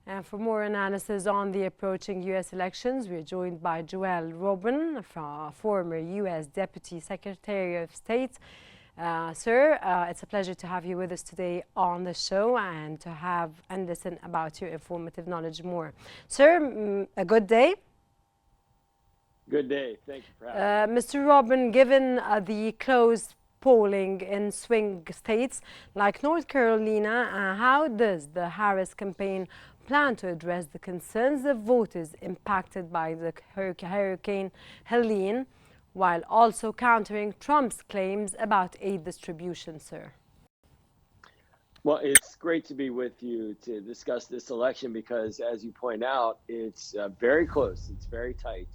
And for more analysis on the approaching U.S. elections, we're joined by Joel Robin, former U.S. Deputy Secretary of State. Sir, it's a pleasure to have you with us today on the show and to have and listen about your informative knowledge more. Sir, a good day. Good day. Thank you for having me. Mr. Robin, given the close polling in swing states like North Carolina, how does the Harris campaign plan to address the concerns of voters impacted by the Hurricane Helene, while also countering Trump's claims about aid distribution, sir? Well, it's great to be with you to discuss this election because, as you point out, it's very close. It's very tight.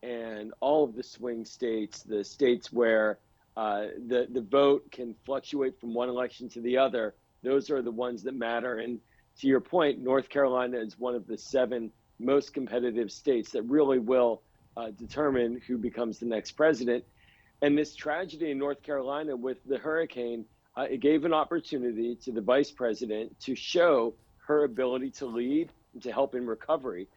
And all of the swing states, the states where the vote can fluctuate from one election to the other, those are the ones that matter. And to your point, North Carolina is one of the 7 most competitive states that really will determine who becomes the next president. And this tragedy in North Carolina with the hurricane, it gave an opportunity to the vice president to show her ability to lead and to help in recovery,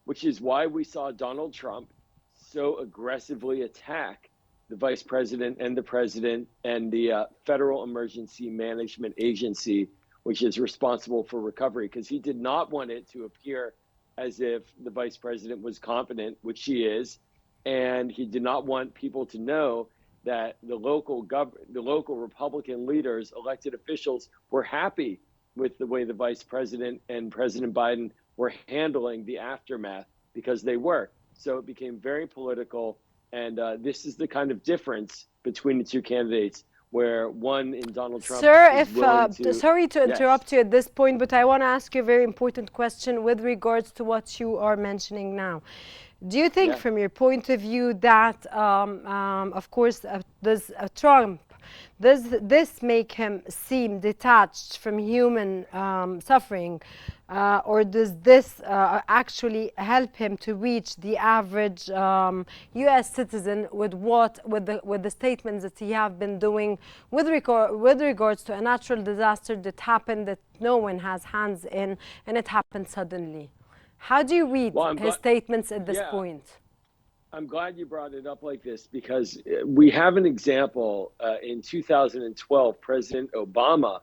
which is why we saw Donald Trump so aggressively attack the vice president and the president and the Federal Emergency Management Agency, which is responsible for recovery, because he did not want it to appear as if the vice president was competent, which she is, and he did not want people to know that the local Republican leaders, elected officials, were happy with the way the vice president and President Biden were handling the aftermath, because they were. So it became very political, and this is the kind of difference between the two candidates, where one in Donald Trump. Sir, sorry to interrupt you at this point, but I want to ask you a very important question with regards to what you are mentioning now. Do you think, from your point of view, that, of course, does Trump, does this make him seem detached from human suffering, or does this actually help him to reach the average U.S. citizen with the statements that he have been doing with regards to a natural disaster that happened that no one has hands in, and it happened suddenly? How do you read his statements at this point? I'm glad you brought it up like this, because we have an example. In 2012, President Obama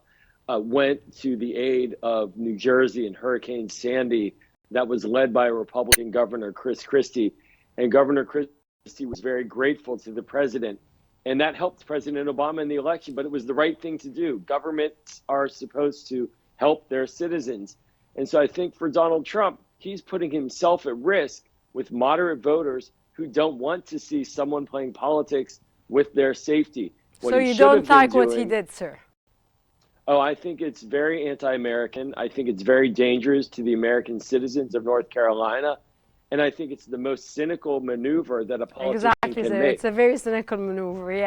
went to the aid of New Jersey in Hurricane Sandy that was led by a Republican governor, Chris Christie. And Governor Christie was very grateful to the president. And that helped President Obama in the election, but it was the right thing to do. Governments are supposed to help their citizens. And so I think for Donald Trump, he's putting himself at risk with moderate voters who don't want to see someone playing politics with their safety. So you don't like what he did, sir? Oh, I think it's very anti-American. I think it's very dangerous to the American citizens of North Carolina. And I think it's the most cynical maneuver that a politician can make. Exactly, sir. It's a very cynical maneuver, yes.